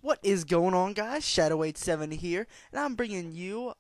What is going on, guys? Shadow87 here, and I'm bringing you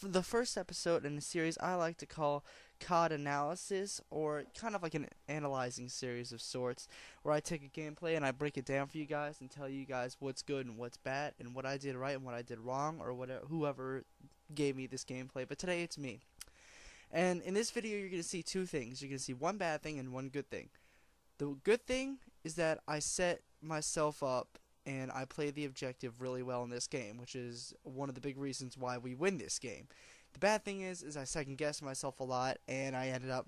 the first episode in a series I like to call CoD Analysis, or kind of like an analyzing series of sorts, where I take a gameplay and I break it down for you guys and tell you guys what's good and what's bad, and what I did right and what I did wrong, or whatever whoever gave me this gameplay. But today it's me, and in this video you're gonna see two things. You're gonna see one bad thing and one good thing. The good thing is that I set myself up and I played the objective really well in this game, which is one of the big reasons why we win this game. The bad thing is I second guessed myself a lot, and I end up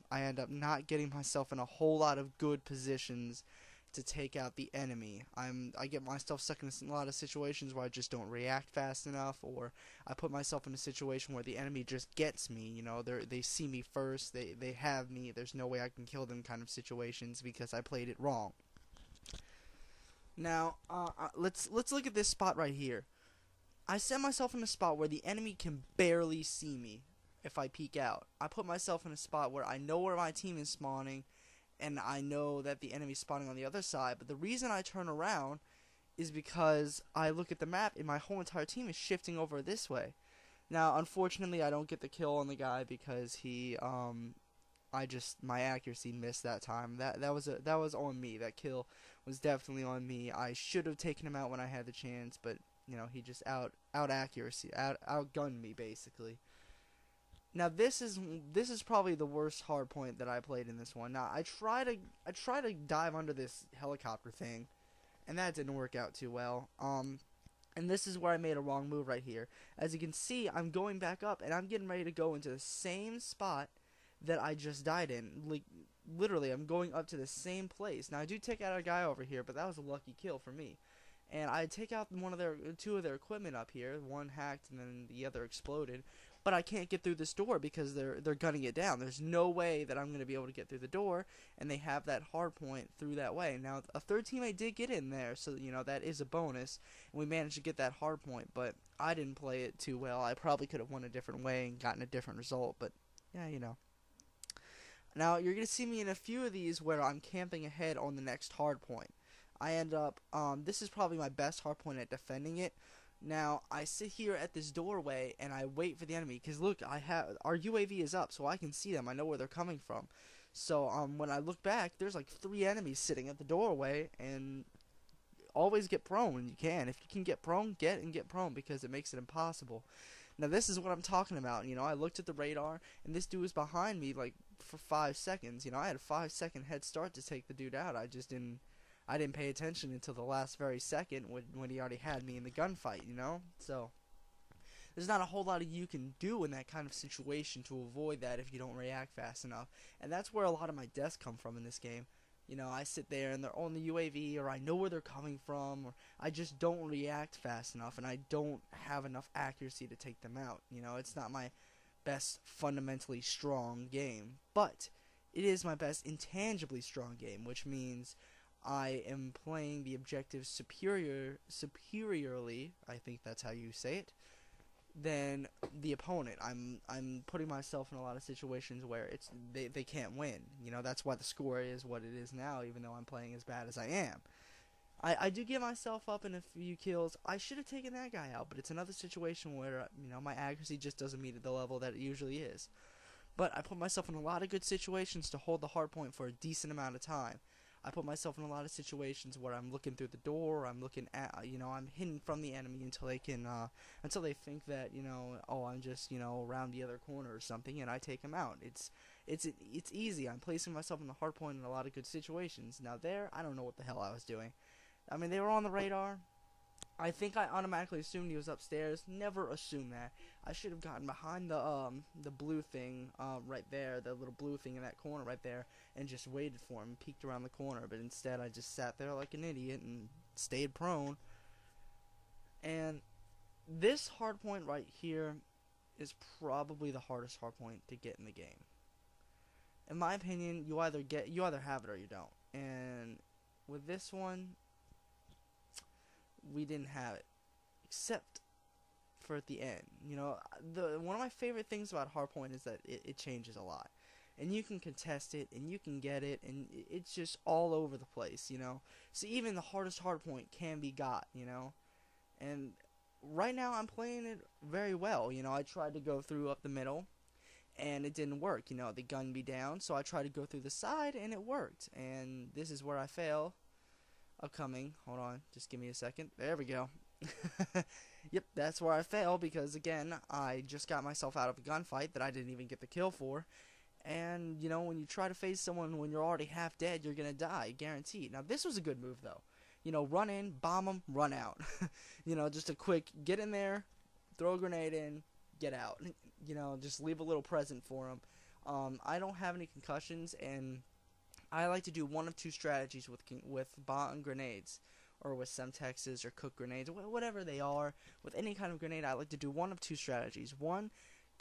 not getting myself in a whole lot of good positions to take out the enemy. I get myself stuck in a lot of situations where I just don't react fast enough, or I put myself in a situation where the enemy just gets me. You know, they see me first, they have me. There's no way I can kill them kind of situations because I played it wrong. Now, let's look at this spot right here. I set myself in a spot where the enemy can barely see me if I peek out. I put myself in a spot where I know where my team is spawning, and I know that the enemy's spawning on the other side. But the reason I turn around is because I look at the map and my whole entire team is shifting over this way. Now, unfortunately, I don't get the kill on the guy because my accuracy missed that time. That was on me. That kill was definitely on me. I should have taken him out when I had the chance, but you know, he just outgunned me basically. Now this is probably the worst hard point that I played in this one. Now I try to dive under this helicopter thing, and that didn't work out too well. And this is where I made a wrong move right here. As you can see, I'm going back up, and I'm getting ready to go into the same spot that I just died in. Like, literally, I'm going up to the same place. Now I do take out a guy over here, but that was a lucky kill for me. And I take out two of their equipment up here. One hacked, and then the other exploded. But I can't get through this door because they're gunning it down. There's no way that I'm going to be able to get through the door, and they have that hard point through that way. Now, a third teammate did get in there, so you know that is a bonus, and we managed to get that hard point. But I didn't play it too well. I probably could have won a different way and gotten a different result. But yeah, you know. Now you're going to see me in a few of these where I'm camping ahead on the next hard point. I end up, this is probably my best hard point at defending it. Now, I sit here at this doorway and I wait for the enemy, because look, our UAV is up, so I can see them. I know where they're coming from. So, when I look back, there's like 3 enemies sitting at the doorway, and always get prone when you can. If you can get prone, get prone, because it makes it impossible. Now, this is what I'm talking about. You know, I looked at the radar, and this dude was behind me, like, for 5 seconds. You know, I had a 5-second head start to take the dude out. I didn't pay attention until the last very second when he already had me in the gunfight, you know? So, there's not a whole lot you can do in that kind of situation to avoid that if you don't react fast enough. And that's where a lot of my deaths come from in this game. You know, I sit there and they're on the UAV, or I know where they're coming from, or I just don't react fast enough, and I don't have enough accuracy to take them out. You know, it's not my best fundamentally strong game, but it is my best intangibly strong game, which means I am playing the objective superiorly, I think that's how you say it, than the opponent. I'm putting myself in a lot of situations where they can't win. You know, that's why the score is what it is now, even though I'm playing as bad as I am. I do get myself up in a few kills. I should have taken that guy out, but it's another situation where, you know, my accuracy just doesn't meet at the level that it usually is. But I put myself in a lot of good situations to hold the hard point for a decent amount of time. I put myself in a lot of situations where I'm looking through the door, or I'm looking at, you know, I'm hidden from the enemy until they think that, you know, oh, I'm just, you know, around the other corner or something, and I take them out. It's easy. I'm placing myself in the hard point in a lot of good situations. Now there, I don't know what the hell I was doing. I mean, they were on the radar. I think I automatically assumed he was upstairs. Never assume that. I should have gotten behind the blue thing right there, the little blue thing in that corner right there, and just waited for him, peeked around the corner. But instead, I just sat there like an idiot and stayed prone. And this hard point right here is probably the hardest hard point to get in the game. In my opinion, you either have it or you don't. And with this one, we didn't have it, except for at the end. You know, one of my favorite things about hardpoint is that it changes a lot, and you can contest it, and you can get it, and it's just all over the place. You know, so even the hardest hardpoint can be got. You know, And right now I'm playing it very well. You know, I tried to go through up the middle, and it didn't work. You know, they gunned me down, so I tried to go through the side, and it worked. And this is where I fail. Upcoming. Hold on, just give me a second. There we go. Yep, that's where I fail because, again, I just got myself out of a gunfight that I didn't even get the kill for. And, you know, when you try to face someone when you're already half dead, you're going to die, guaranteed. Now, this was a good move, though. You know, run in, bomb them, run out. You know, just a quick get in there, throw a grenade in, get out. You know, just leave a little present for them. I don't have any concussions, and I like to do one of two strategies with bomb grenades, or with Semtexes or cook grenades, whatever they are. With any kind of grenade, I like to do one of two strategies. One,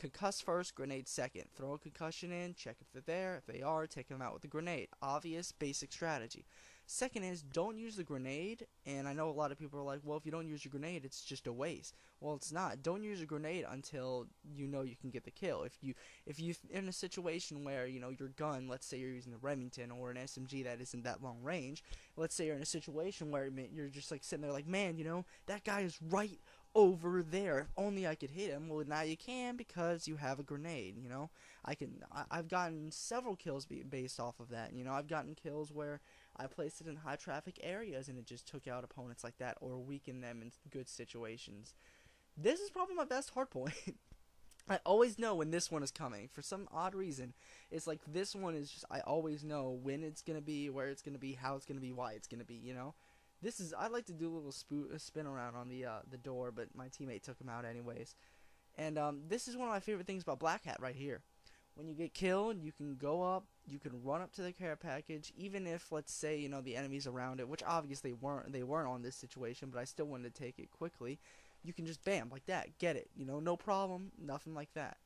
concuss first, grenade second. Throw a concussion in, check if they're there. If they are, take them out with the grenade. Obvious, basic strategy. Second is, don't use the grenade, and I know a lot of people are like, well, if you don't use your grenade, it's just a waste. Well, it's not. Don't use a grenade until you know you can get the kill. If you in a situation where, you know, your gun, let's say you're using the Remington or an SMG that isn't that long range, let's say you're in a situation where you're just like sitting there like, man, you know, that guy is right over there. If only I could hit him. Well, now you can because you have a grenade, you know. I've gotten several kills based off of that. You know, I've gotten kills where I placed it in high traffic areas and it just took out opponents like that or weakened them in good situations. This is probably my best hardpoint. I always know when this one is coming. For some odd reason, it's like this one is just, I always know when it's going to be, where it's going to be, how it's going to be, why it's going to be, you know. This is, I like to do a little spin around on the door, but my teammate took him out anyways. And this is one of my favorite things about Black Hat right here. When you get killed, you can go up, you can run up to the care package, even if, let's say, you know, the enemies around it, which obviously they weren't on this situation, but I still wanted to take it quickly. You can just bam, like that, get it, you know, no problem, nothing like that.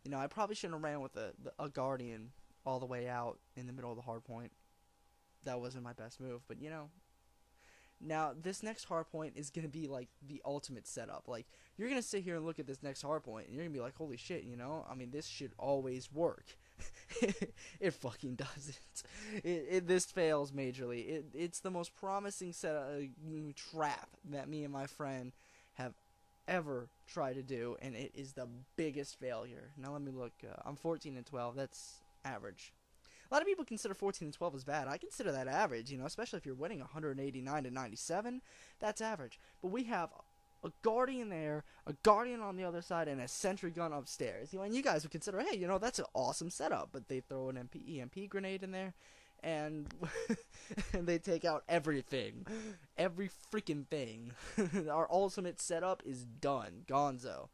You know, I probably shouldn't have ran with a Guardian all the way out in the middle of the hard point. That wasn't my best move, but you know. Now, this next hard point is going to be, like, the ultimate setup. Like, you're going to sit here and look at this next hard point, and you're going to be like, holy shit, you know? I mean, this should always work. It fucking doesn't. This fails majorly. It's the most promising trap that me and my friend have ever tried to do, and it is the biggest failure. Now, let me look. I'm 14 and 12. That's average. A lot of people consider 14 and 12 as bad. I consider that average, you know, especially if you're winning 189 to 97. That's average. But we have a Guardian there, a Guardian on the other side, and a sentry gun upstairs. You know, and you guys would consider, hey, you know, that's an awesome setup. But they throw an EMP grenade in there, and and they take out everything. Every freaking thing. Our ultimate setup is done. Gonzo.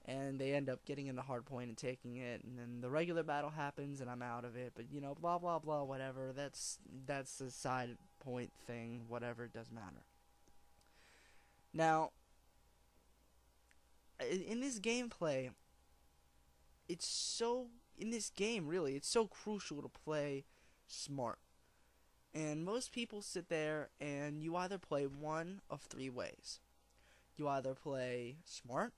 And they end up getting in the hard point and taking it, and then the regular battle happens, and I'm out of it. But you know, blah blah blah, whatever. That's a side point thing. Whatever, it doesn't matter. Now, in this gameplay, it's so really, it's so crucial to play smart. And most people sit there and you either play one of three ways. You either play smart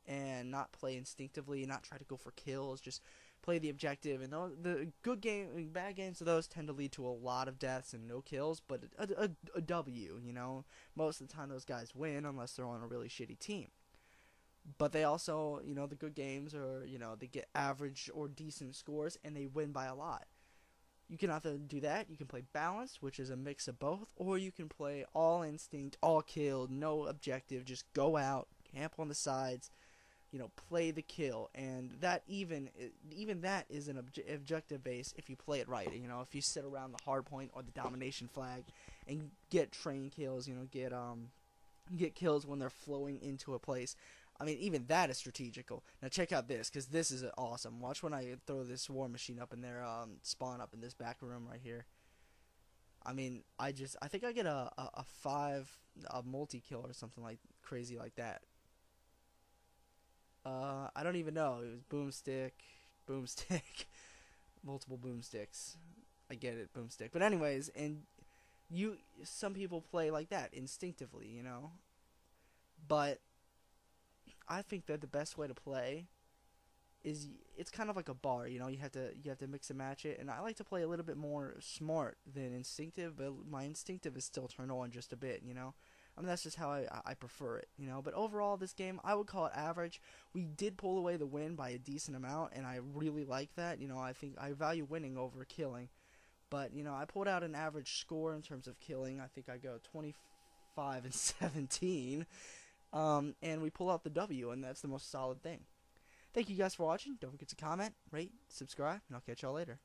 and not play instinctively, not try to go for kills, just play the objective. And the bad games of those tend to lead to a lot of deaths and no kills, but a W, you know. Most of the time those guys win unless they're on a really shitty team. But they also, you know, the good games are, you know, they get average or decent scores and they win by a lot. You can either do that, you can play balanced, which is a mix of both, or you can play all instinct, all kill, no objective, just go out, camp on the sides, you know, play the kill. And that even that is an objective base if you play it right. You know, if you sit around the hard point or the domination flag and get train kills, you know, get kills when they're flowing into a place. I mean, even that is strategical. Now check out this, because this is awesome. Watch when I throw this war machine up in there, spawn up in this back room right here. I mean, I think I get a 5 multi-kill or something like crazy like that. I don't even know. It was boomstick, multiple boomsticks. I get it, boomstick. But anyways, and some people play like that instinctively, you know. But I think that the best way to play is, it's kind of like a bar, you know. You have to mix and match it, and I like to play a little bit more smart than instinctive, but my instinctive is still turned on just a bit, you know. I mean, that's just how I prefer it, you know. But overall, this game, I would call it average. We did pull away the win by a decent amount, and I really like that. You know, I think I value winning over killing. But, you know, I pulled out an average score in terms of killing. I think I go 25 and 17. And we pull out the W, and that's the most solid thing. Thank you guys for watching. Don't forget to comment, rate, subscribe, and I'll catch y'all later.